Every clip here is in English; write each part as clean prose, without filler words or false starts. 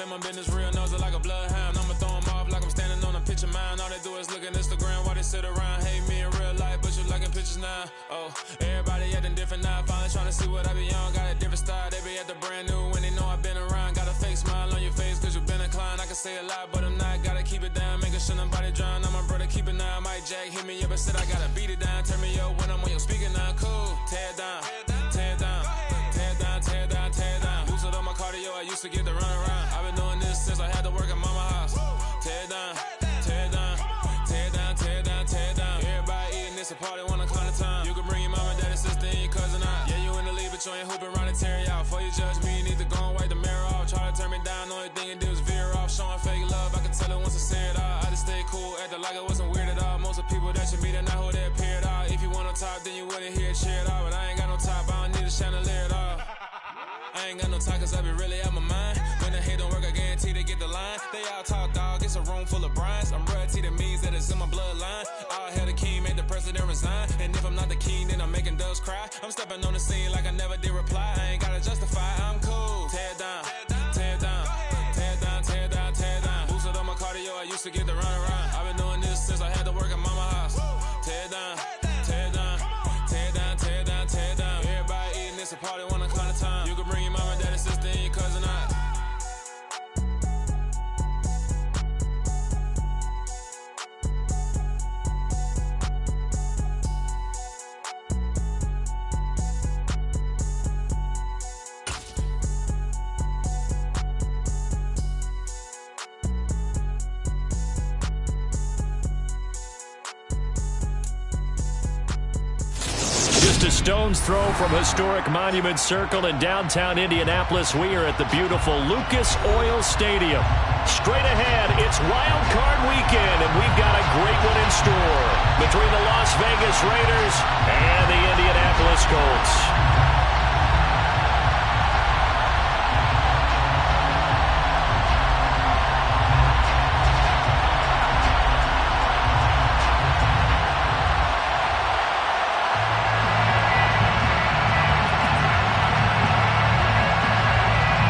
in my business, real nose like a bloodhound. I'ma throw them off like I'm standing on a pitch of mine. All they do is look at Instagram while they sit around. Hate me in real life, but you liking pictures now. Oh, everybody acting different now. Finally trying to see what I be on. Got a different style, they be at the brand new when they know I've been around. Got a fake smile on your face cause you been inclined. I can say a lot, but I'm not. Gotta keep it down, making sure nobody drown. I'm my brother, keep it now. Mike Jack hit me up and said I gotta beat it down. Turn me up when I'm on your speaker now. Cool, tear it down, tear it down, tear it down, tear it down, tear it down. Boosted up my cardio, I used to get to run around. I've been doing this since I had to work at mama house. Tear it down, tear it down, tear it down, tear it down, tear it down. Everybody eating this a party, one o'clock of time. You can bring your mama, daddy, sister, and your cousin out. Yeah, you in the league, but you ain't hooping around and tear it out. Before you judge me, you need to go and wipe the mirror off. Try to turn me down, only thing you do is veer off. Showing fake love, I can tell it once I say it all. I just stay cool, acting like it wasn't weird at all. Most of the people that you meet are not who they appear at all. If you want on top, then you wouldn't hear it cheer at all. But I ain't got no top, I don't need a chandelier at all. I ain't got no time cause I be really out my mind. When the hate don't work, I guarantee they get the line. They all talk dog, it's a room full of Bryans. I'm royalty, that means that it's in my bloodline. All hell the king, made the president resign. And if I'm not the king, then I'm making doves cry. I'm stepping on the scene like I never did reply. I ain't gotta justify, I'm cool. Tear it down, tear it down, tear it down, tear it down, tear it down. Boosted up my cardio, I used to get to run around. I've been doing this since I had to work at mama house. Tear it down, tear it down, tear it down, tear it down, tear it down. Everybody eating this a party, one o'clock of time. You can bring your mama, daddy, sister, and your cousin out. Just a stone's throw from historic Monument Circle in downtown Indianapolis. We are at the beautiful Lucas Oil Stadium. Straight ahead, it's Wild Card Weekend, and we've got a great one in store between the Las Vegas Raiders and the Indianapolis Colts.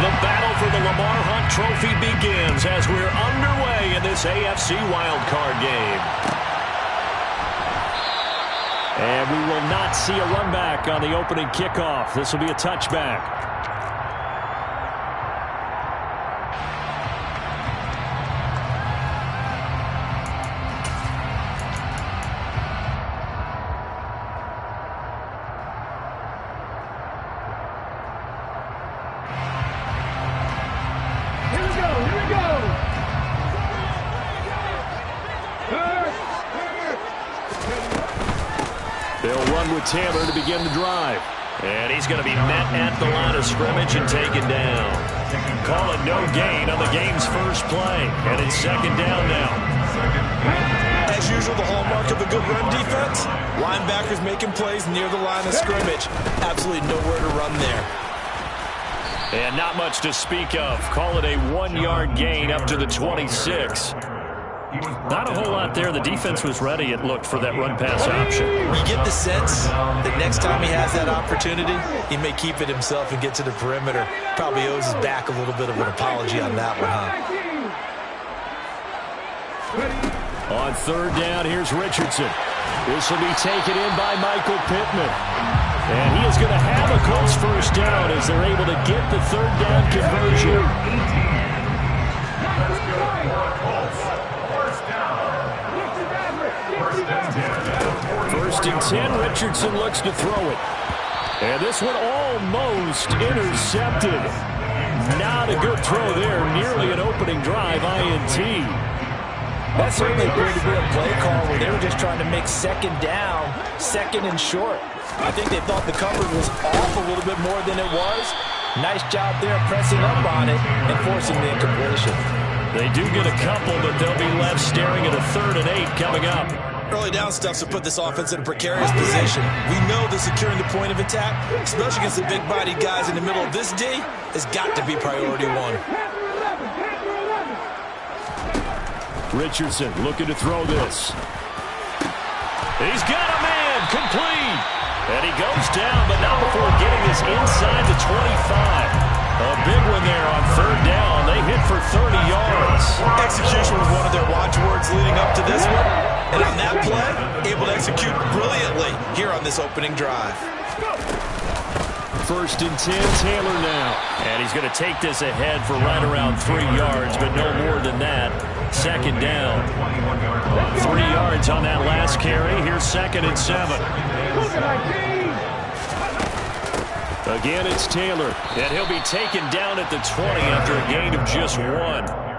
The battle for the Lamar Hunt Trophy begins as we're underway in this AFC wildcard game. And we will not see a run back on the opening kickoff. This will be a touchback. They'll run with Taylor to begin the drive. And he's going to be met at the line of scrimmage and taken down. Call it no gain on the game's first play. And it's second down now. As usual, the hallmark of a good run defense, linebackers making plays near the line of scrimmage. Absolutely nowhere to run there. And not much to speak of. Call it a 1-yard gain up to the 26. Not a whole lot there. The defense was ready, it looked, for that run-pass option. You get the sense that next time he has that opportunity, he may keep it himself and get to the perimeter. Probably owes his back a little bit of an apology on that one, huh? On third down, here's Richardson. This will be taken in by Michael Pittman. And he is going to have a Colts first down as they're able to get the third down conversion. First and 10, Richardson looks to throw it. And this one almost intercepted. Not a good throw there. Nearly an opening drive INT. That certainly appeared to be a play call where they were just trying to make second down, second and short. I think they thought the coverage was off a little bit more than it was. Nice job there pressing up on it and forcing the incompletion. They do get a couple, but they'll be left staring at a 3rd and 8 coming up. Early down stuff to put this offense in a precarious position. We know that securing the point of attack, especially against the big-bodied guys in the middle of this D, has got to be priority one. Richardson looking to throw this. He's got a man, complete. And he goes down, but not before getting this inside the 25. A big one there on third down. They hit for And on that play, able to execute brilliantly here on this opening drive. 1st and 10, Taylor now. And he's going to take this ahead for right around 3 yards, but no more than that. 2nd down. 3 yards on that last carry. Here's 2nd and 7. Again, it's Taylor. And he'll be taken down at the 20 after a gain of just 1.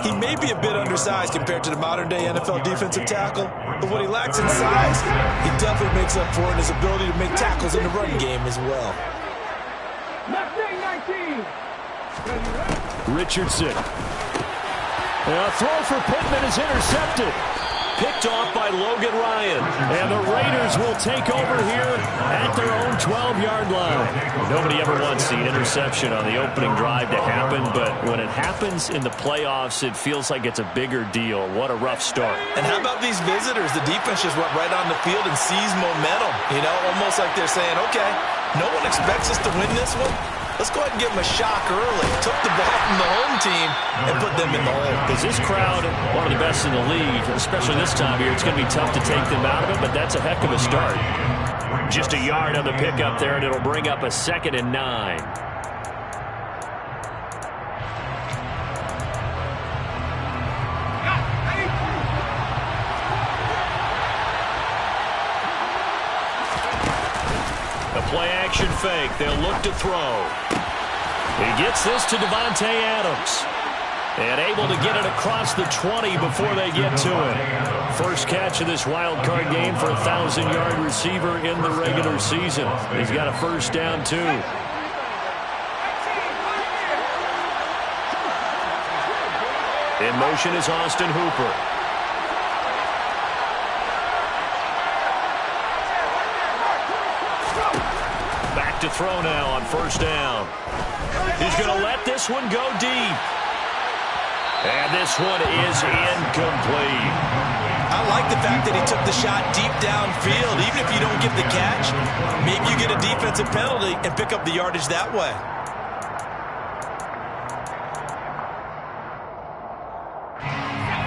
He may be a bit undersized compared to the modern-day NFL defensive tackle, but what he lacks in size, he definitely makes up for in his ability to make tackles in the run game as well. Richardson. And a throw for Pittman is intercepted. Picked off by Logan Ryan. And the Raiders will take over here at their own 12-yard line. Nobody ever wants the interception on the opening drive to happen, but when it happens in the playoffs, it feels like it's a bigger deal. What a rough start. And how about these visitors? The defense just went right on the field and seized momentum. You know, almost like they're saying, okay, no one expects us to win this one. Let's go ahead and give them a shock early. Took the ball from the home team and put them in the hole. Because this crowd, one of the best in the league, especially this time of year, it's going to be tough to take them out of it, but that's a heck of a start. Just a yard on the pickup there, and it'll bring up a 2nd and 9. Play-action fake. They'll look to throw. He gets this to Devontae Adams. And able to get it across the 20 before they get to it. First catch of this wild card game for a 1,000-yard receiver in the regular season. He's got a first down, too. In motion is Austin Hooper. To throw now on first down. He's going to let this one go deep. And this one is incomplete. I like the fact that he took the shot deep downfield. Even if you don't get the catch, maybe you get a defensive penalty and pick up the yardage that way.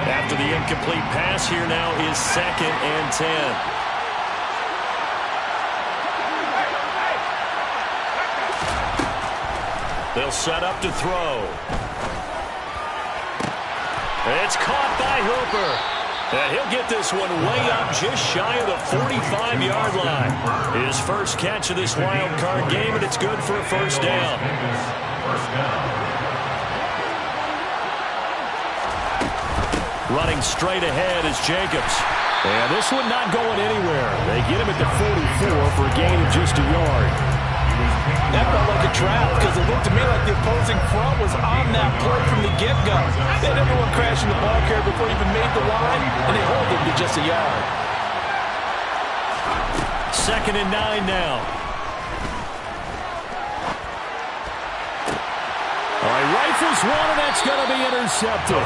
After the incomplete pass, here now is 2nd and 10. They'll set up to throw. It's caught by Hooper. And he'll get this one way up just shy of the 45-yard line. His first catch of this wild card game, and it's good for a first down. Running straight ahead is Jacobs. And this one not going anywhere. They get him at the 44 for a gain of just a yard. That felt like a trap because it looked to me like the opposing front was on that play from the get-go. They had everyone crashing the ball carrier before he even made the line, and they hold him to just a yard. 2nd and 9 now. All right, rifles one, and that's going to be intercepted.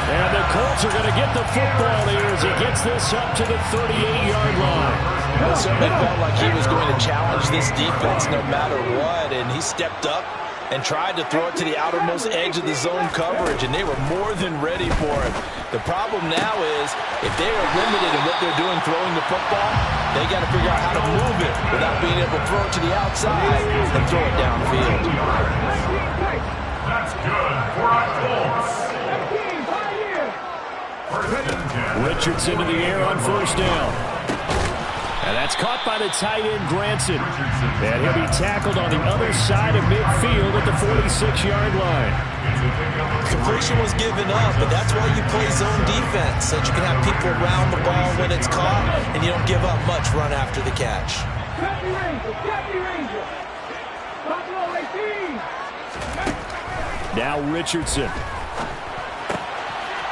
And the Colts are going to get the football here as he gets this up to the 38-yard line. It certainly felt like he was going to challenge this defense no matter what, and he stepped up and tried to throw it to the outermost edge of the zone coverage, and they were more than ready for it. The problem now is if they are limited in what they're doing throwing the football, they got to figure out how to move it without being able to throw it to the outside and throw it downfield. That's good for our Colts. Richardson in the air on first down. And that's caught by the tight end, Granson. And he'll be tackled on the other side of midfield at the 46-yard line. Completion was given up, but that's why you play zone defense, so that you can have people around the ball when it's caught, and you don't give up much run after the catch. Now Richardson.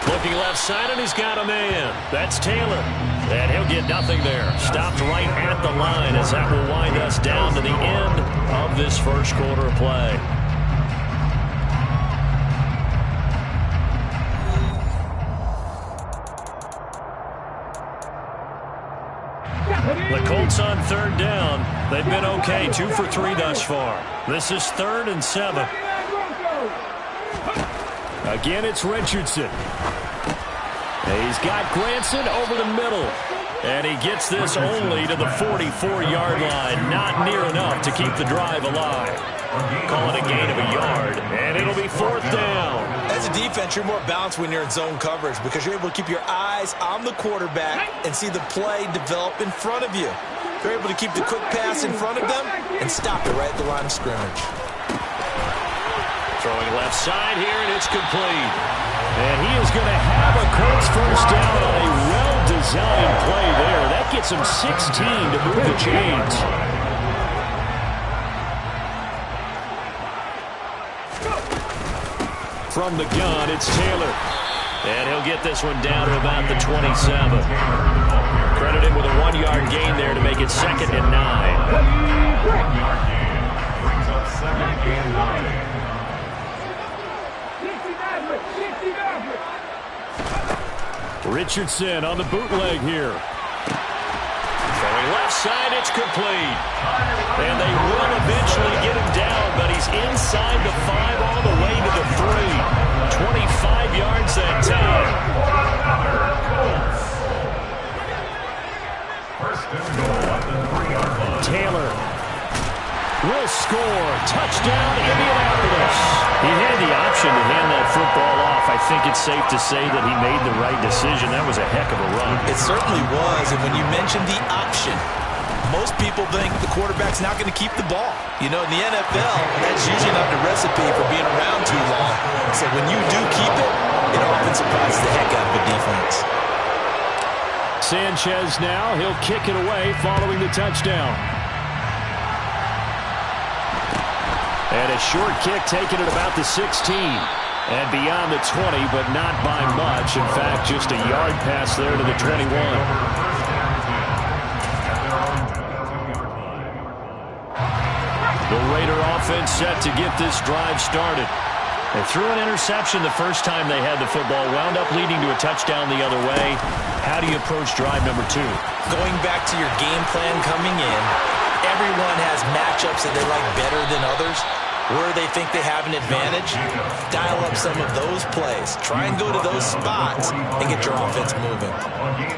Looking left side, and he's got a man. That's Taylor. And he'll get nothing there. Stopped right at the line as that will wind us down to the end of this first quarter of play. The Colts on third down. They've been okay, 2 for 3 thus far. This is 3rd and 7. Again, it's Richardson. He's got Granson over the middle. And he gets this only to the 44-yard line. Not near enough to keep the drive alive. Call it a gain of a yard, and it'll be 4th down. As a defense, you're more balanced when you're in zone coverage because you're able to keep your eyes on the quarterback and see the play develop in front of you. You're able to keep the quick pass in front of them and stop it right at the line of scrimmage. Throwing left side here, and it's complete. And he is going to have a Colts first down on a well-designed play there. That gets him 16 to move the chains. From the gun, it's Taylor. And he'll get this one down to about the 27. Credited with a 1-yard gain there to make it 2nd and 9. Brings up 2nd and 9. Richardson on the bootleg here. Throwing left side, it's complete. And they will eventually get him down, but he's inside the 5 all the way to the 3. 25 yards that time. First and goal at the 3-yard line. Taylor will score. Touchdown, Indianapolis. He had the option to hand that football off. I think it's safe to say that he made the right decision. That was a heck of a run. It certainly was, and when you mentioned the option, most people think the quarterback's not going to keep the ball. You know, in the NFL, that's usually not the recipe for being around too long. So when you do keep it, it often surprises the heck out of the defense. Sanchez now, he'll kick it away following the touchdown. And a short kick taken at about the 16. And beyond the 20, but not by much. In fact, just a yard pass there to the 21. The Raider offense set to get this drive started. They threw an interception the first time they had the football, wound up leading to a touchdown the other way. How do you approach drive number 2? Going back to your game plan coming in, everyone has matchups that they like better than others. Where they think they have an advantage, dial up some of those plays. Try and go to those spots and get your offense moving.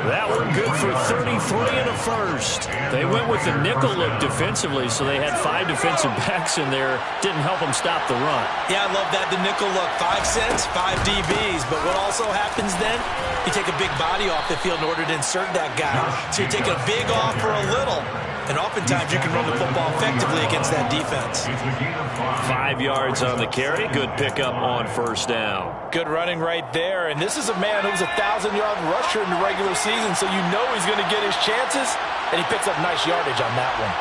That one good for 33 and a first. They went with the nickel look defensively, so they had 5 defensive backs in there. Didn't help them stop the run. Yeah, I love that, the nickel look. 5 cents, 5 DBs. But what also happens then, you take a big body off the field in order to insert that guy. So you're taking a big off for a little. And oftentimes you can run the football effectively against that defense. 5 yards on the carry. Good pickup on first down. Good running right there. And this is a man who's a 1,000-yard rusher in the regular season, so you know he's going to get his chances. And he picks up nice yardage on that one.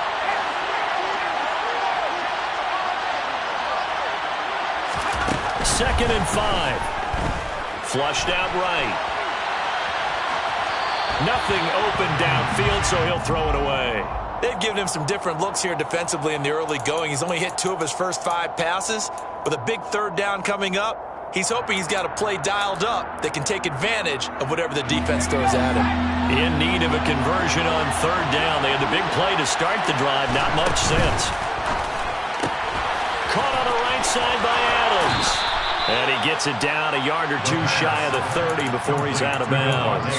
Second and 5. Flushed out right. Nothing open downfield, so he'll throw it away. They've given him some different looks here defensively in the early going. He's only hit 2 of his first 5 passes. With a big 3rd down coming up, he's hoping he's got a play dialed up that can take advantage of whatever the defense throws at him. In need of a conversion on 3rd down. They had the big play to start the drive. Not much sense. Caught on the right side by Adams. And he gets it down a yard or 2 shy of the 30 before he's out of bounds.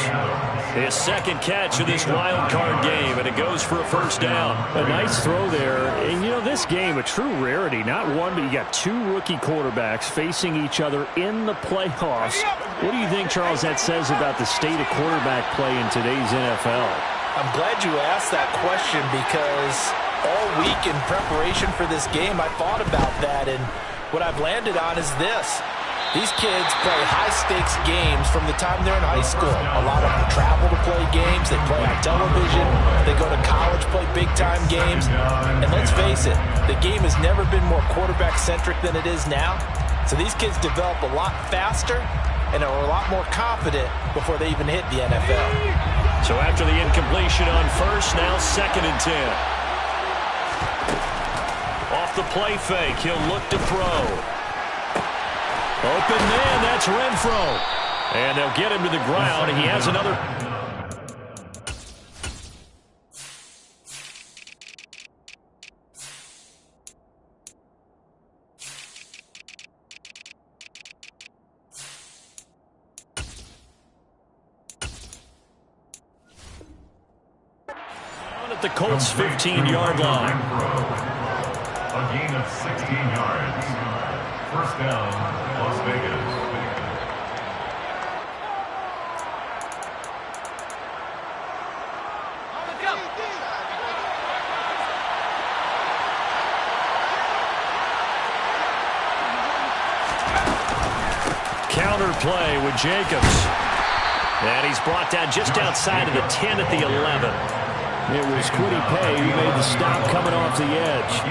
His 2nd catch of this wild card game, and it goes for a first down. A nice throw there. And, you know, this game, a true rarity. Not one, but you got 2 rookie quarterbacks facing each other in the playoffs. What do you think, Charles, that says about the state of quarterback play in today's NFL? I'm glad you asked that question because all week in preparation for this game, I thought about that, and what I've landed on is this. These kids play high-stakes games from the time they're in high school. A lot of them travel to play games. They play on television. They go to college, play big-time games. And let's face it, the game has never been more quarterback-centric than it is now. So these kids develop a lot faster and are a lot more confident before they even hit the NFL. So after the incompletion on first, now 2nd and 10. Off the play fake, he'll look to throw. Open man, that's Renfro. And they'll get him to the ground. He has another. the Colts' 15-yard line. A gain of 16 yards. First down, Las Vegas. Counter play with Jacobs. And he's brought down just outside of the 10 at the 11. It was Quiddy Pay who made the stop coming off the edge.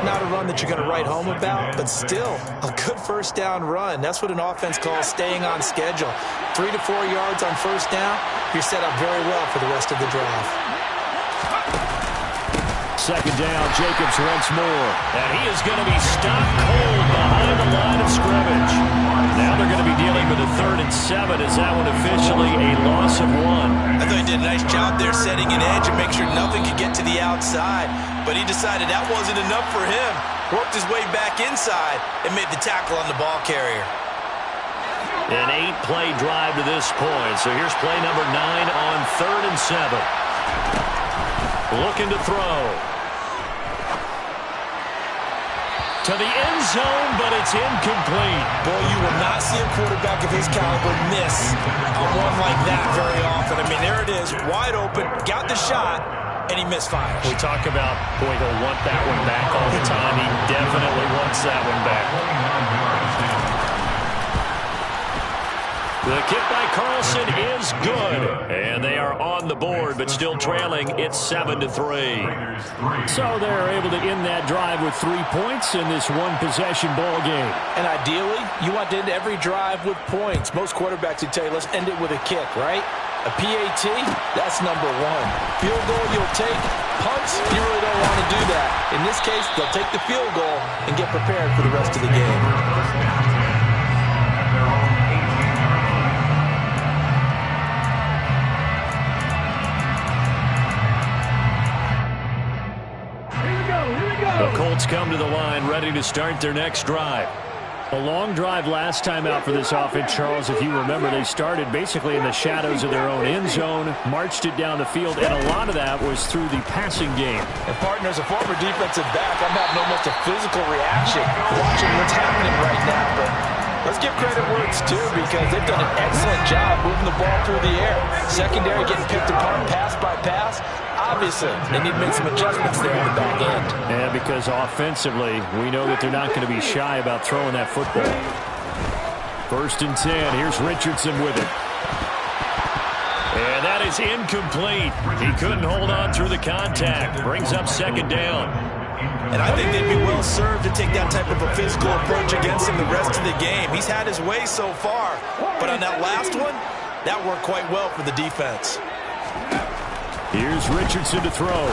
Not a run that you're going to write home about, but still a good first down run. That's what an offense calls staying on schedule. 3 to 4 yards on first down, you're set up very well for the rest of the drive. Second down, Jacobs once more. And he is going to be stopped cold behind the line of scrimmage. Now they're going to be dealing with a 3rd and 7. Is that one officially a loss of 1? I thought he did a nice job there setting an edge and make sure nothing could get to the outside. But he decided that wasn't enough for him. Worked his way back inside and made the tackle on the ball carrier. An 8-play drive to this point. So here's play number 9 on 3rd and 7. Looking to throw. To the end zone, but it's incomplete. Boy, you will not see a quarterback of his caliber miss a one like that very often. I mean, there it is, wide open, got the shot, and he misfires. We talk about, boy, he'll want that one back all the time. He definitely wants that one back. The kick by Carlson is good. And they are on the board, but still trailing. It's 7-3. So they're able to end that drive with 3 points in this one-possession ball game. And ideally, you want to end every drive with points. Most quarterbacks would tell you, let's end it with a kick, right? A PAT, that's number 1. Field goal you'll take. Punts, you really don't want to do that. In this case, they'll take the field goal and get prepared for the rest of the game. The Colts come to the line ready to start their next drive. A long drive last time out for this offense, Charles. If you remember, they started basically in the shadows of their own end zone, marched it down the field, and a lot of that was through the passing game. And, partner, as a former defensive back, I'm having almost a physical reaction watching what's happening right now. But let's give credit where it's due because they've done an excellent job moving the ball through the air. Secondary getting picked apart pass by pass. Obviously, they need to make some adjustments there in the back end. And because offensively, we know that they're not going to be shy about throwing that football. 1st and 10. Here's Richardson with it. And that is incomplete. He couldn't hold on through the contact. Brings up 2nd down. And I think they'd be well served to take that type of a physical approach against him the rest of the game. He's had his way so far, but on that last one, that worked quite well for the defense. Here's Richardson to throw.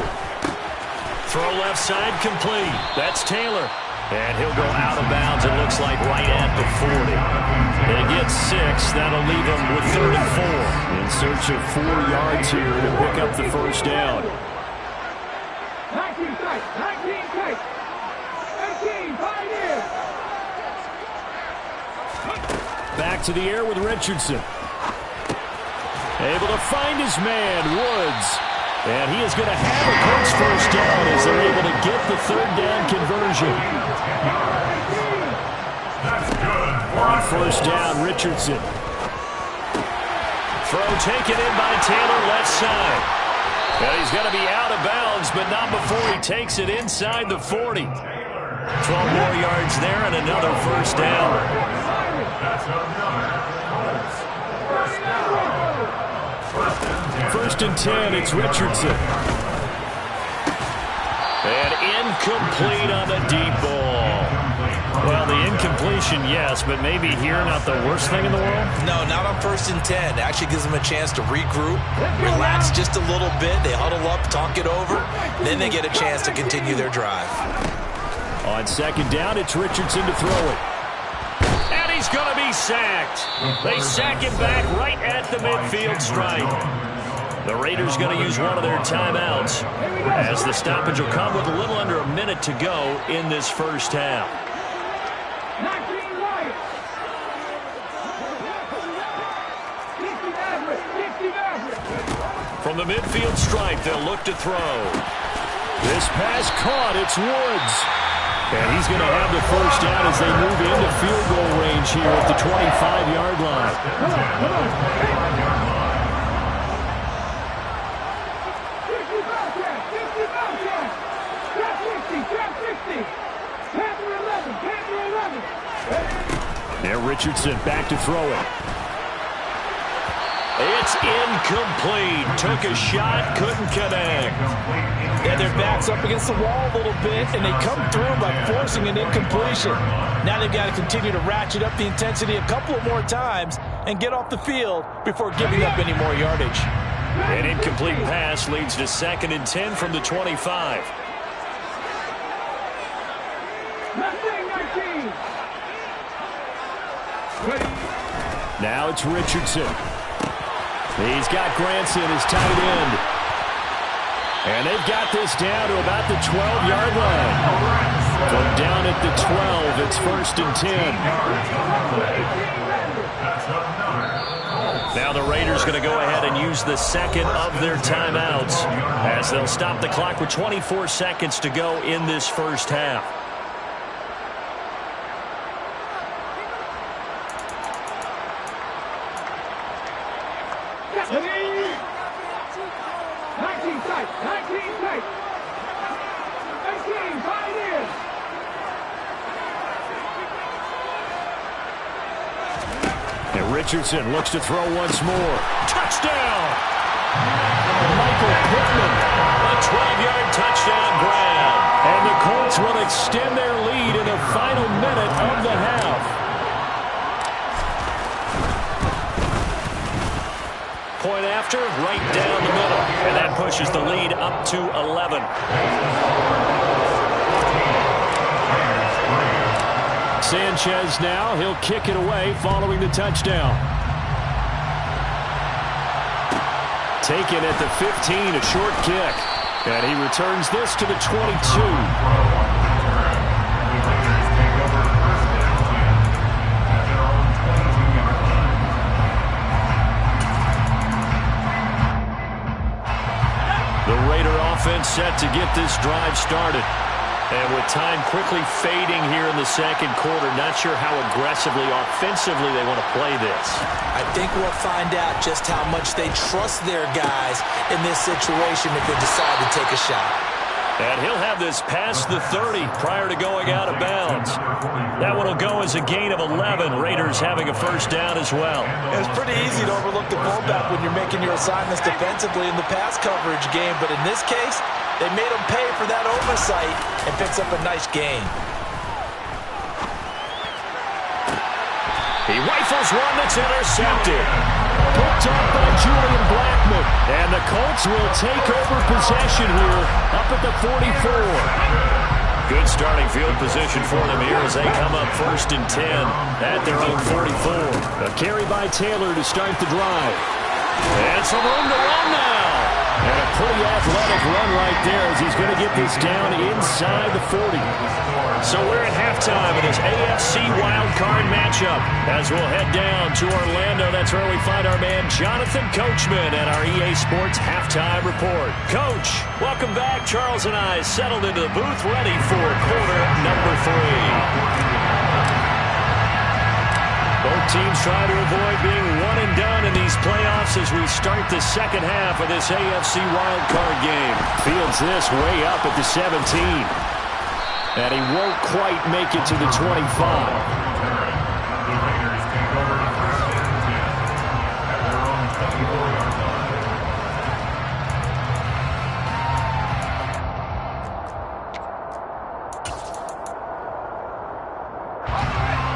Throw left side complete. That's Taylor. And he'll go out of bounds, it looks like, right at the 40. They get 6. That'll leave them with 3rd and 4. In search of 4 yards here to pick up the first down. 19 tight. 19 tight. 18, 5 years. Back to the air with Richardson. Able to find his man, Woods. And he is going to have a Colts first down as they're able to get the 3rd down conversion. On 1st down, Richardson. Throw taken in by Taylor, left side. And he's going to be out of bounds, but not before he takes it inside the 40. 12 more yards there and another first down. First and 10, it's Richardson. And incomplete on the deep ball. Well, the incompletion, yes, but maybe here not the worst thing in the world? No, not on 1st and 10. It actually gives them a chance to regroup, relax just a little bit. They huddle up, talk it over. Then they get a chance to continue their drive. On 2nd down, it's Richardson to throw it. And he's going to be sacked. They sack him back right at the midfield stripe. The Raiders going to use one of their timeouts as the stoppage will come with a little under a minute to go in this first half. 19 right. 50 average. 50 average. From the midfield stripe, they'll look to throw. This pass caught. It's Woods. And he's going to have the first down as they move into field goal range here at the 25-yard line. Now Richardson back to throw it. It's incomplete. Took a shot, couldn't connect. Yeah, their back's up against the wall a little bit, and they come through by forcing an incompletion. Now they've got to continue to ratchet up the intensity a couple of more times and get off the field before giving up any more yardage. An incomplete pass leads to 2nd and 10 from the 25. Now it's Richardson. He's got Granson as tight end. And they've got this down to about the 12-yard line. From down at the 12, it's 1st and 10. Now the Raiders going to go ahead and use the second of their timeouts as they'll stop the clock with 24 seconds to go in this first half. Richardson looks to throw once more. Touchdown! Michael Pittman. A 12-yard touchdown grab. And the Colts will extend their lead in the final minute of the half. Point after, right down the middle. And that pushes the lead up to 11. Sanchez now, he'll kick it away following the touchdown. Taken at the 15, a short kick. And he returns this to the 22. The Raider offense set to get this drive started. And with time quickly fading here in the second quarter, not sure how aggressively, offensively they want to play this. I think we'll find out just how much they trust their guys in this situation if they decide to take a shot. And he'll have this past the 30 prior to going out of bounds. That one will go as a gain of 11. Raiders having a first down as well. It's pretty easy to overlook the fullback when you're making your assignments defensively in the pass coverage game. But in this case, they made him pay for that oversight and picks up a nice gain. He rifles one that's intercepted. Picked up by Julian Blackmon. And the Colts will take over possession here up at the 44. Good starting field position for them here as they come up 1st and 10 at their own 44. A carry by Taylor to start the drive. And some room to run now. And a pretty athletic run right there as he's going to get this down inside the 40. So we're at halftime in this AFC wildcard matchup. As we'll head down to Orlando, that's where we find our man Jonathan Coachman at our EA Sports Halftime Report. Coach, welcome back. Charles and I settled into the booth ready for quarter number 3. Both teams try to avoid being one and done in these playoffs as we start the second half of this AFC wildcard game. Fields this way up at the 17. And he won't quite make it to the 25.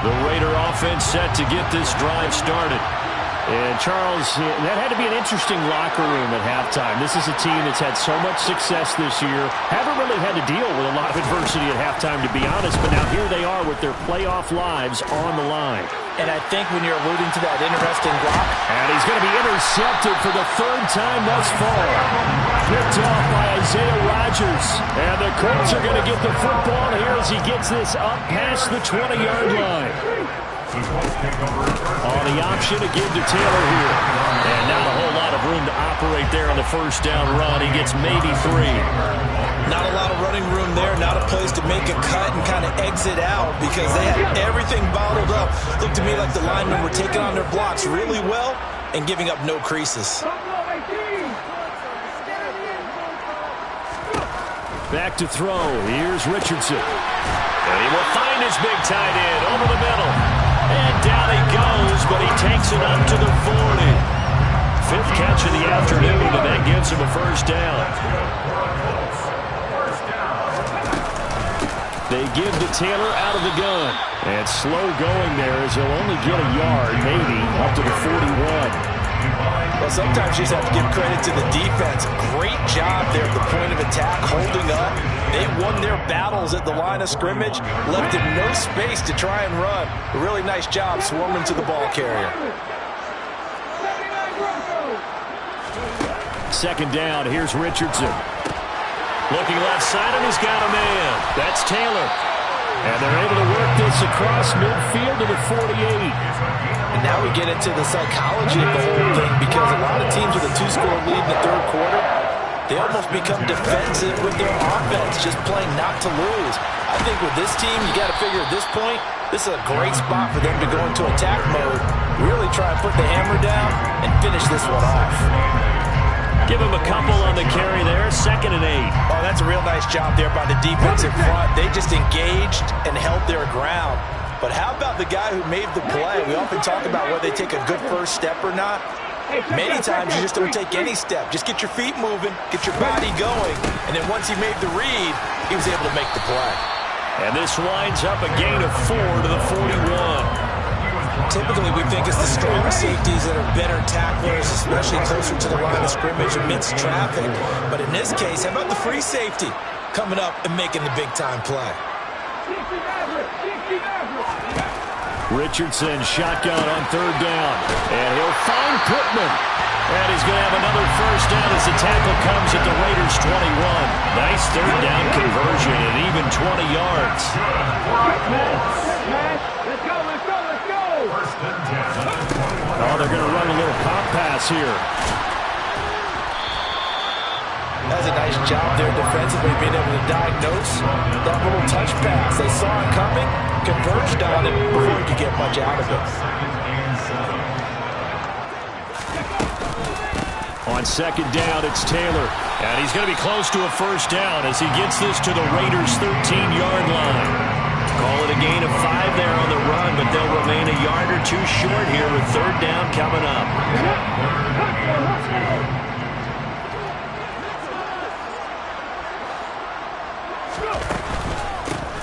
The Raider offense set to get this drive started. And Charles, that had to be an interesting locker room at halftime. This is a team that's had so much success this year. Haven't really had to deal with a lot of adversity at halftime, to be honest. But now here they are with their playoff lives on the line. And I think when you're alluding to that interesting block. And he's going to be intercepted for the 3rd time thus far. Picked off by Isaiah Rodgers. And the Colts are going to get the football here as he gets this up past the 20-yard line. On the option to give to Taylor here. And not a whole lot of room to operate there on the first down run. He gets maybe 3. Not a lot of running room there, not a place to make a cut and kind of exit out because they had everything bottled up. Looked to me like the linemen were taking on their blocks really well and giving up no creases. Back to throw. Here's Richardson. And he will find his big tight end over the middle. And down he goes, but he takes it up to the 40. 5th catch of the afternoon, and that gives him a first down. They give to Taylor out of the gun. And slow going there as he'll only get a yard, maybe, up to the 41. Well, sometimes you just have to give credit to the defense. Great job there at the point of attack, holding up. They won their battles at the line of scrimmage, left him no space to try and run. A really nice job swarming to the ball carrier. 2nd down, here's Richardson. Looking left side, and he's got a man. That's Taylor. And they're able to work this across midfield to the 48. And now we get into the psychology of the whole thing because a lot of teams with a 2-score lead in the 3rd quarter, they almost become defensive with their offense, just playing not to lose. I think with this team, you got to figure at this point, this is a great spot for them to go into attack mode, really try and put the hammer down and finish this one off. Give him a couple on the carry there, 2nd and 8. Oh, that's a real nice job there by the defensive front. They just engaged and held their ground. But how about the guy who made the play? We often talk about whether they take a good first step or not. Many times you just don't take any step. Just get your feet moving, get your body going, and then once he made the read, he was able to make the play. And this winds up a gain of 4 to the 41. Typically, we think it's the strong safeties that are better tacklers, especially closer to the line of scrimmage amidst traffic. But in this case, how about the free safety coming up and making the big-time play? Richardson shotgun on 3rd down. And he'll find Pittman. And he's going to have another first down as the tackle comes at the Raiders' 21. Nice 3rd down conversion and even 20 yards. Oh, they're going to run a little pop pass here. That's a nice job there defensively, being able to diagnose that little touch pass. They saw it coming, converged on it before he could get much out of it. On 2nd down, it's Taylor. And he's going to be close to a first down as he gets this to the Raiders' 13-yard line. Call it a gain of 5 there on the run, but they'll remain a yard or 2 short here with 3rd down coming up.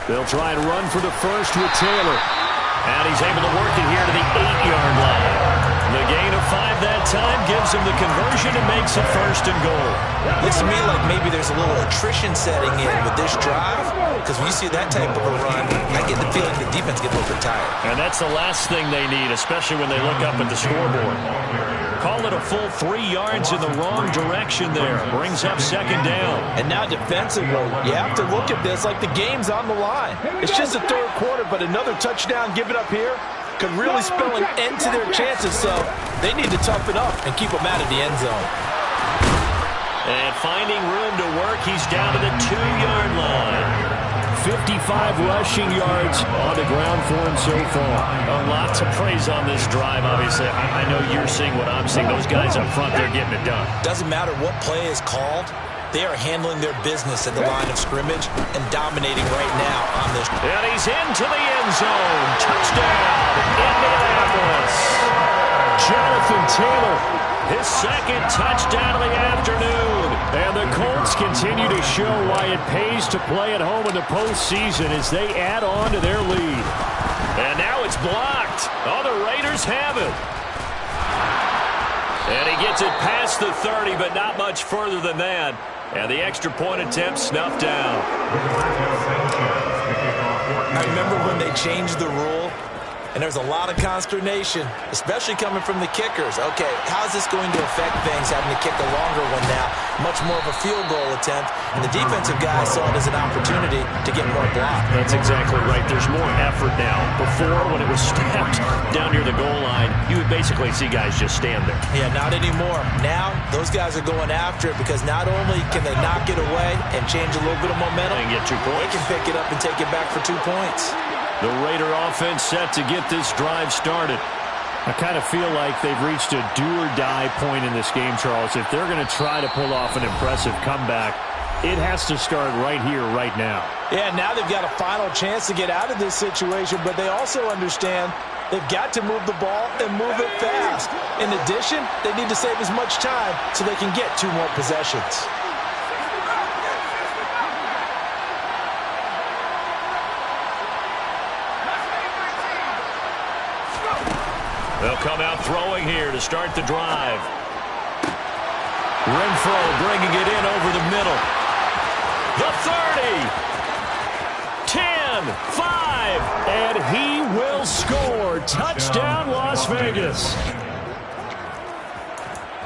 They'll try and run for the first with Taylor. And he's able to work it here to the 8-yard line. The gain of 5 that time gives him the conversion and makes it 1st and goal. Looks to me like maybe there's a little attrition setting in with this drive, because when you see that type of a run, I get the feeling the defense gets a little bit tired. And that's the last thing they need, especially when they look up at the scoreboard. Call it a full 3 yards in the wrong direction there. Brings up 2nd down. And now defensively, you have to look at this like the game's on the line. It's just the 3rd quarter, but another touchdown given up here could really spell an end to their chances, so they need to toughen up and keep them out of the end zone. And finding room to work, he's down to the 2-yard line. 55 rushing yards on the ground for him so far. A lot to praise on this drive, obviously. I know you're seeing what I'm seeing. Those guys up front, they're getting it done. Doesn't matter what play is called. They are handling their business at the line of scrimmage and dominating right now on this. And he's into the end zone. Touchdown, Indianapolis. Jonathan Taylor, his 2nd touchdown of the afternoon. And the Colts continue to show why it pays to play at home in the postseason as they add on to their lead. And now it's blocked. Oh, the Raiders have it. And he gets it past the 30, but not much further than that. And the extra point attempt snuffed down. I remember when they changed the rule and there's a lot of consternation, especially coming from the kickers. Okay, how's this going to affect things, having to kick a longer one now, much more of a field goal attempt, and the defensive guys saw it as an opportunity to get more block. That's exactly right. There's more effort now. Before, when it was snapped down near the goal line, you would basically see guys just stand there. Yeah, not anymore. Now, those guys are going after it because not only can they knock it away and change a little bit of momentum, And get 2 points. they can pick it up and take it back for 2 points. The Raider offense set to get this drive started. I kind of feel like they've reached a do-or-die point in this game, Charles. If they're going to try to pull off an impressive comeback, it has to start right here, right now. Yeah, now they've got a final chance to get out of this situation, but they also understand they've got to move the ball and move it fast. In addition, they need to save as much time so they can get 2 more possessions. They'll come out throwing here to start the drive. Renfro bringing it in over the middle. The 30. 10, 5, and he will score. Touchdown, Las Vegas.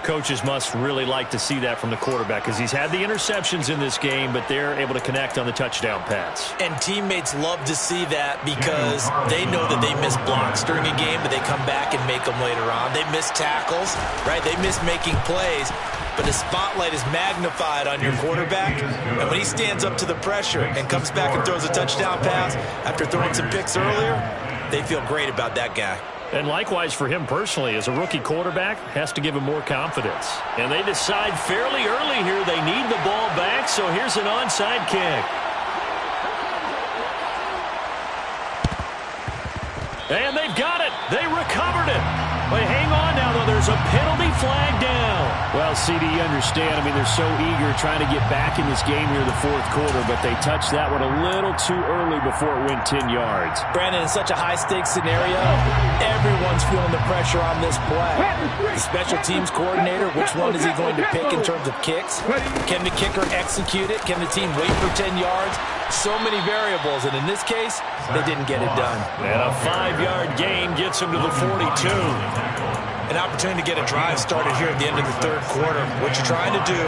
Coaches must really like to see that from the quarterback because he's had the interceptions in this game, but they're able to connect on the touchdown pass. And teammates love to see that because they know that they miss blocks during a game, but they come back and make them later on. They miss tackles, right? They miss making plays, but the spotlight is magnified on your quarterback, and when he stands up to the pressure and comes back and throws a touchdown pass after throwing some picks earlier, they feel great about that guy. And likewise for him personally, as a rookie quarterback, has to give him more confidence. And they decide fairly early here they need the ball back, so here's an onside kick. And they've got it. They recovered it. But hang on now, though. There's a penalty flag down. Well, CD, you understand. I mean, they're so eager trying to get back in this game here in the 4th quarter, but they touched that one a little too early before it went 10 yards. Brandon, in such a high-stakes scenario, everyone's feeling the pressure on this play. The special teams coordinator, which one is he going to pick in terms of kicks? Can the kicker execute it? Can the team wait for 10 yards? So many variables, and in this case, they didn't get it done. And a 5-yard gain gets him to the 42. An opportunity to get a drive started here at the end of the 3rd quarter. What you're trying to do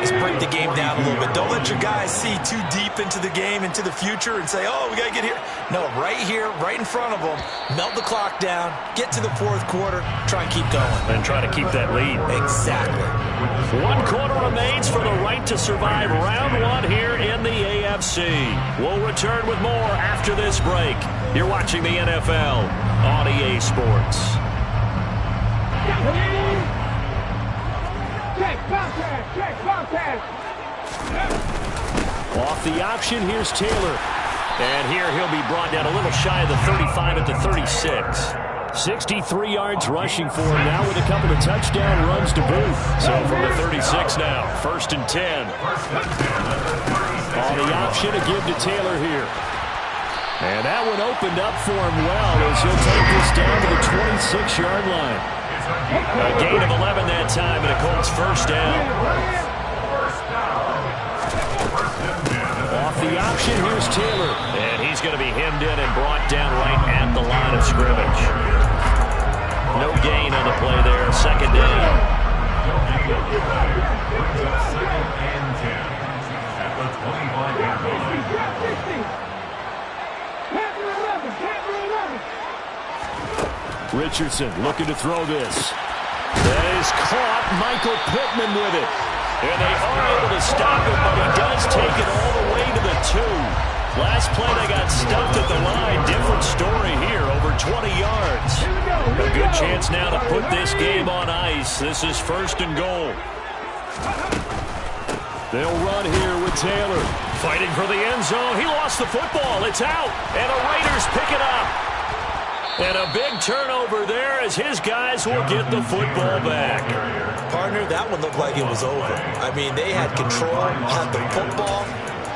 is break the game down a little bit. Don't let your guys see too deep into the game, into the future, and say, oh, we got to get here. No, right here, right in front of them, melt the clock down, get to the 4th quarter, try and keep going. And try to keep that lead. Exactly. 1 quarter remains for the right to survive round 1 here in the AFC. We'll return with more after this break. You're watching the NFL on EA Sports. Off the option, here's Taylor. And here he'll be brought down a little shy of the 35 at the 36. 63 yards rushing for him now with a couple of touchdown runs to boot. So from the 36 now, 1st and 10. On the option to give to Taylor here. And that one opened up for him well as he'll take this down to the 26-yard line. A gain of 11 that time, and a Colts 1st down. Off the option, here's Taylor. And he's going to be hemmed in and brought down right at the line of scrimmage. No gain on the play there, 2nd down. Richardson looking to throw this. That is caught. Michael Pittman with it. And they are able to stop him, but he does take it all the way to the 2. Last play, they got stuffed at the line. Different story here, over 20 yards. A good chance now to put this game on ice. This is 1st and goal. They'll run here with Taylor. Fighting for the end zone. He lost the football. It's out. And the Raiders pick it up. And a big turnover there as his guys will get the football back. Partner, that one looked like it was over. I mean, they had control, had the football,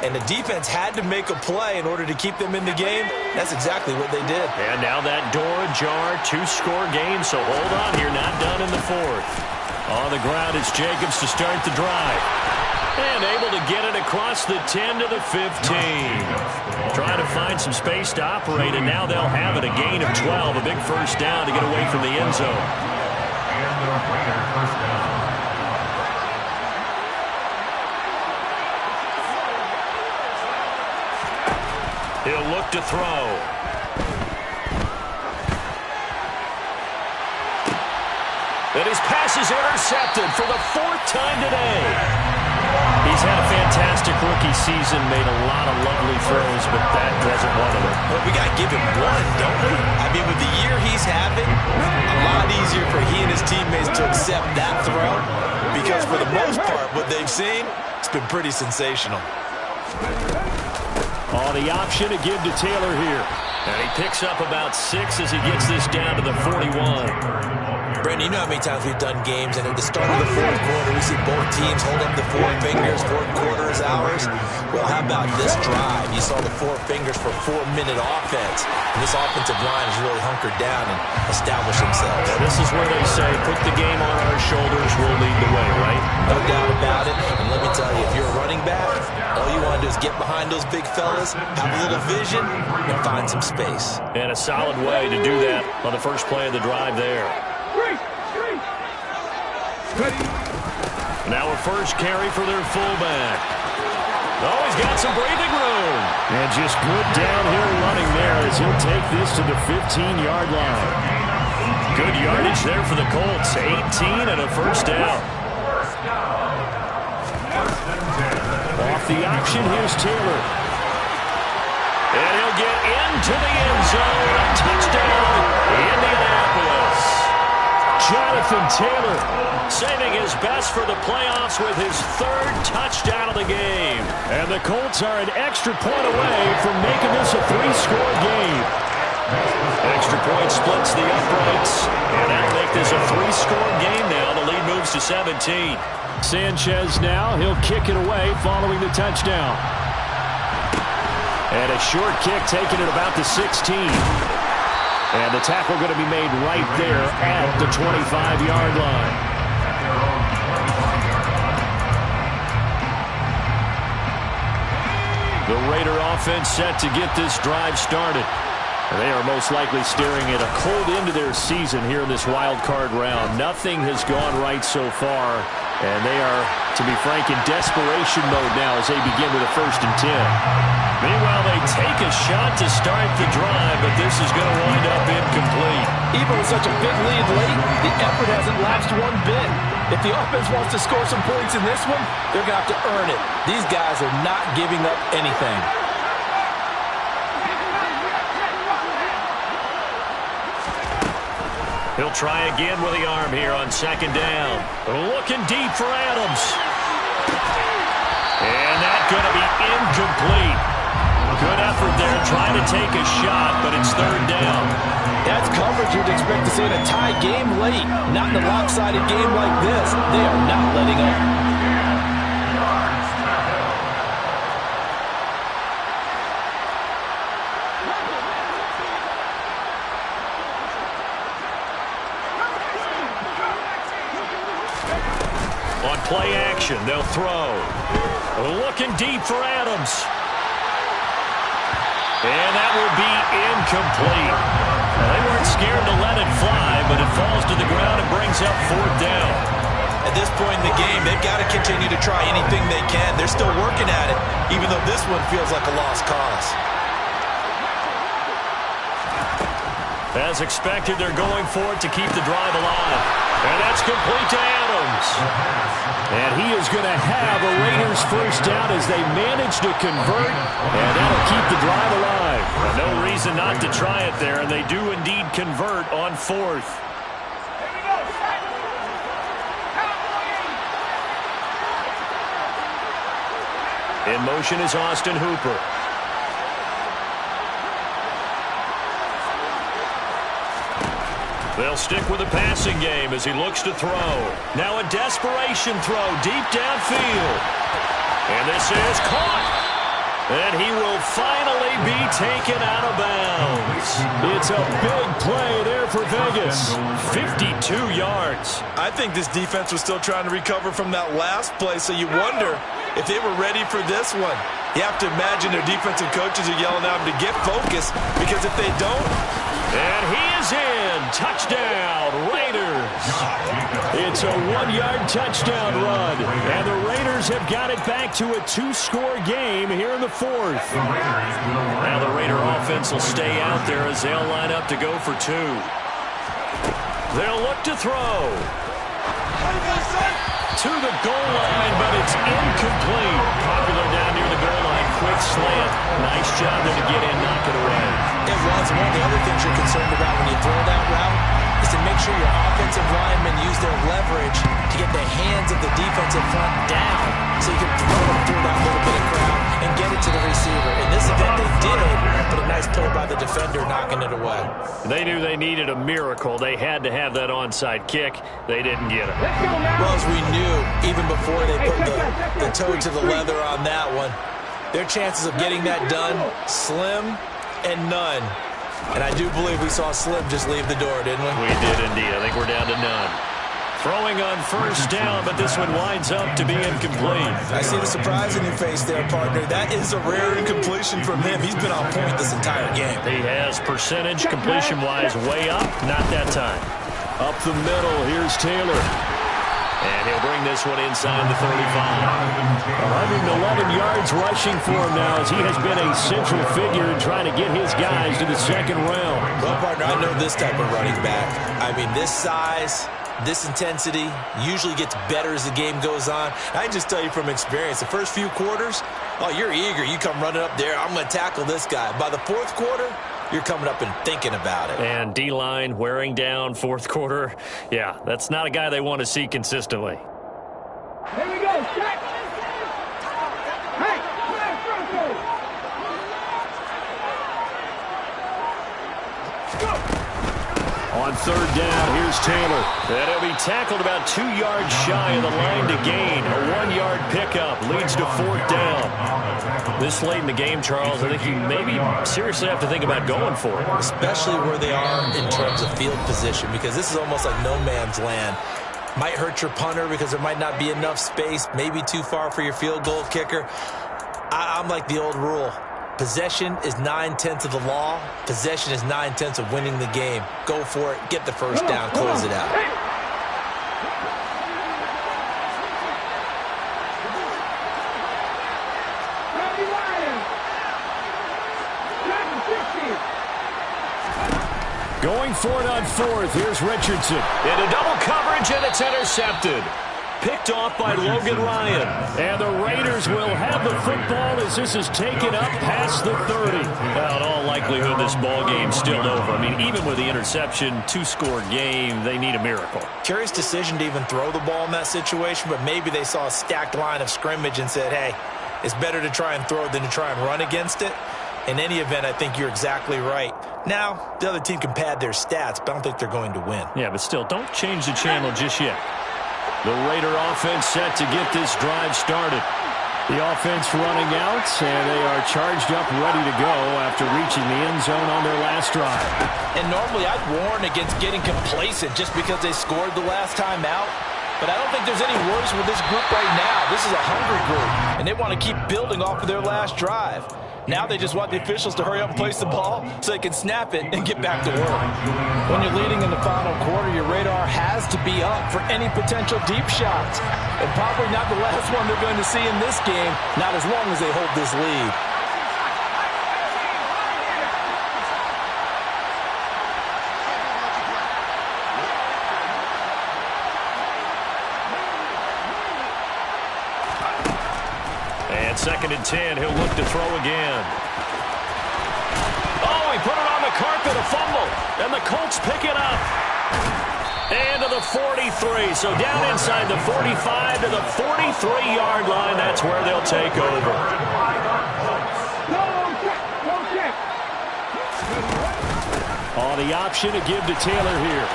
and the defense had to make a play in order to keep them in the game. That's exactly what they did. And now that door ajar, 2-score game, so hold on here, not done in the 4th. On the ground, it's Jacobs to start the drive. And able to get it across the 10 to the 15. Trying to find some space to operate, and now they'll have it. A gain of 12, a big first down to get away from the end zone. And the Raider first down. He'll look to throw. And his pass is intercepted for the 4th time today. He's had a fantastic rookie season, made a lot of lovely throws, but that wasn't one of them. But we got to give him one, don't we? I mean, with the year he's having, a lot easier for he and his teammates to accept that throw, because for the most part, what they've seen, it's been pretty sensational. On the option to give to Taylor here. And he picks up about 6 as he gets this down to the 41. Brandon, you know how many times we've done games, and at the start of the 4th quarter, we see both teams hold up the 4 fingers, 4th quarter is ours. Well, how about this drive? You saw the 4 fingers for 4-minute offense. And this offensive line has really hunkered down and established themselves. Yeah, this is where they say, put the game on our shoulders, we'll lead the way, right? No doubt about it. And let me tell you, if you're a running back, all you want to do is get behind those big fellas, have a little vision, and find some space. And a solid way to do that on the first play of the drive there. Now a first carry for their fullback. Oh, he's got some breathing room. And just good downhill running there as he'll take this to the 15-yard line. Good yardage there for the Colts. 18 and a first down. Off the option, here's Taylor. And he'll get into the end zone. A touchdown, Indianapolis. Jonathan Taylor saving his best for the playoffs with his 3rd touchdown of the game. And the Colts are an extra point away from making this a 3-score game. Extra point splits the uprights. And that'll make this a 3-score game now. The lead moves to 17. Sanchez now, he'll kick it away following the touchdown. And a short kick taken at about the 16. And the tackle going to be made right there at the 25-yard line. The Raider offense set to get this drive started. They are most likely staring at a cold end to their season here in this wild card round. Nothing has gone right so far, and they are, to be frank, in desperation mode now as they begin with a 1st and 10. Meanwhile, they take a shot to start the drive, but this is going to wind up incomplete. Even with such a big lead late, the effort hasn't lapsed one bit. If the offense wants to score some points in this one, they're going to have to earn it. These guys are not giving up anything. He'll try again with the arm here on 2nd down. Looking deep for Adams. And that's going to be incomplete. Good effort there trying to take a shot, but it's 3rd down. That's coverage you'd expect to see in a tie game late. Not in a lopsided game like this. They are not letting up. On play action, they'll throw. Looking deep for Adams. And that will be incomplete. They weren't scared to let it fly, but it falls to the ground and brings up 4th down. At this point in the game, they've got to continue to try anything they can. They're still working at it, even though this one feels like a lost cause. As expected, they're going for it to keep the drive alive. And that's complete to Adams. And he is going to have a Raiders 1st down as they manage to convert, and that'll keep the drive alive. No reason not to try it there, and they do indeed convert on 4th. In motion is Austin Hooper. They'll stick with the passing game as he looks to throw. Now a desperation throw deep downfield. And this is caught. And he will finally be taken out of bounds. It's a big play there for Vegas. 52 yards. I think this defense was still trying to recover from that last play, so you wonder if they were ready for this one. You have to imagine their defensive coaches are yelling at them to get focused, because if they don't... And he is in. Touchdown, Raiders. It's a 1-yard touchdown run. And the Raiders have got it back to a 2-score game here in the fourth. Now the Raider offense will stay out there as they'll line up to go for 2. They'll look to throw. To the goal line, but it's incomplete. Popular down near the goal line. Quick slant. Nice job there to get in, knock it away. It was. One of the other things you're concerned about when you throw that route is to make sure your offensive linemen use their leverage to get the hands of the defensive front down so you can throw it through that little bit of crowd and get it to the receiver. In this event, they did it, but a nice play by the defender knocking it away. They knew they needed a miracle. They had to have that onside kick. They didn't get it. Well, as we knew, even before they put the toe to the leather on that one, their chances of getting that done, slim and none. And I do believe we saw Slim just leave the door, didn't we? We did indeed. I think we're down to none. Throwing on first down, but this one winds up to be incomplete. I see the surprise in your face there, partner. That is a rare incompletion from him. He's been on point this entire game. He has percentage completion-wise way up. Not that time. Up the middle, here's Taylor. And he'll bring this one inside the 35. 111 yards rushing for him now as he has been a central figure in trying to get his guys to the second round. Well, partner, I know this type of running back. I mean, this size, this intensity usually gets better as the game goes on. I can just tell you from experience, the first few quarters, oh, you're eager. You come running up there, I'm going to tackle this guy. By the fourth quarter, you're coming up and thinking about it. And D-line wearing down fourth quarter. Yeah, that's not a guy they want to see consistently. Here we go. Check. Hey, On third down, here's Taylor. And he'll be tackled about 2 yards shy of the line to gain. A 1-yard pickup leads to fourth down. This late in the game, Charles, I think you maybe seriously have to think about going for it. Especially where they are in terms of field position, because this is almost like no man's land. Might hurt your punter because there might not be enough space, maybe too far for your field goal kicker. I'm like the old rule. Possession is 9/10 of the law. Possession is 9/10 of winning the game. Go for it. Get the first down. Close it out. Going for it on fourth. Here's Richardson. Into double coverage, and it's intercepted. Picked off by Logan Ryan. And the Raiders will have the football as this is taken up past the 30. Well, in all likelihood, this ball game's still over. I mean, even with the interception, 2-score game, they need a miracle. Curious decision to even throw the ball in that situation, but maybe they saw a stacked line of scrimmage and said, hey, it's better to try and throw than to try and run against it. In any event, I think you're exactly right. Now, the other team can pad their stats, but I don't think they're going to win. Yeah, but still, don't change the channel just yet. The Raider offense set to get this drive started. The offense running out, and they are charged up, ready to go after reaching the end zone on their last drive. And normally I'd warn against getting complacent just because they scored the last time out. But I don't think there's any worries with this group right now. This is a hungry group, and they want to keep building off of their last drive. Now they just want the officials to hurry up and place the ball so they can snap it and get back to work. When you're leading in the final quarter, your radar has to be up for any potential deep shots. And probably not the last one they're going to see in this game, not as long as they hold this lead. Second and 10, he'll look to throw again. Oh, he put it on the carpet, a fumble, and the Colts pick it up. And to the 43, so down inside the 45 to the 43-yard line, that's where they'll take over. Oh, the option to give to Taylor here.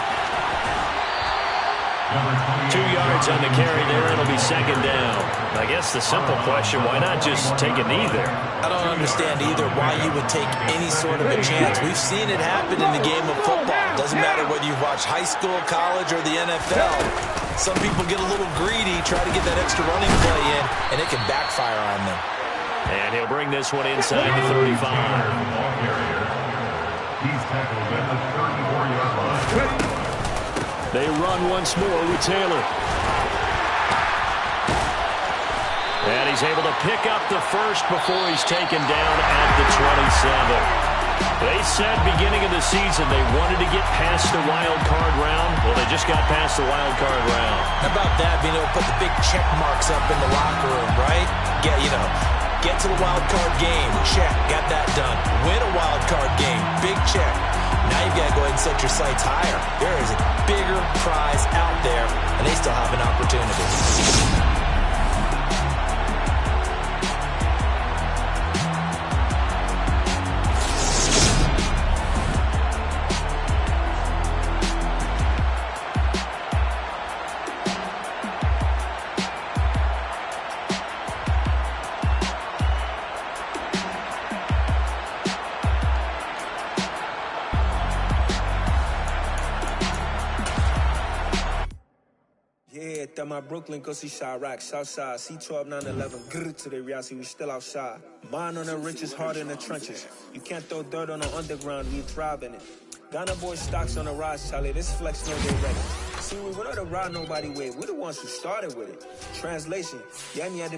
2 yards on the carry there, it'll be second down. I guess the simple question, why not just take a knee there? I don't understand either why you would take any sort of a chance. We've seen it happen in the game of football. Doesn't matter whether you've watched high school, college, or the NFL. Some people get a little greedy, try to get that extra running play in, and it can backfire on them. And he'll bring this one inside the 35. He's tackled at the 34-yard line. They run once more with Taylor. And he's able to pick up the first before he's taken down at the 27. They said beginning of the season they wanted to get past the wild card round. Well, they just got past the wild card round. How about that, being able to put the big check marks up in the locker room, right? Get to the wild card game. Check. Got that done. Win a wild card game. Big check. Now you've got to go ahead and set your sights higher. There is a bigger prize out there, and they still have an opportunity. That my Brooklyn, go see Chirac, Southside, C12, 911, grr to the reality, we still outside. Mine on the riches, hard in the trenches. You can't throw dirt on the underground, we thrive in it. Ghana boy stocks on the rise, Charlie, this flex no they ready. See, we don't ride nobody with, we're the ones who started with it. Translation, yeah, me had to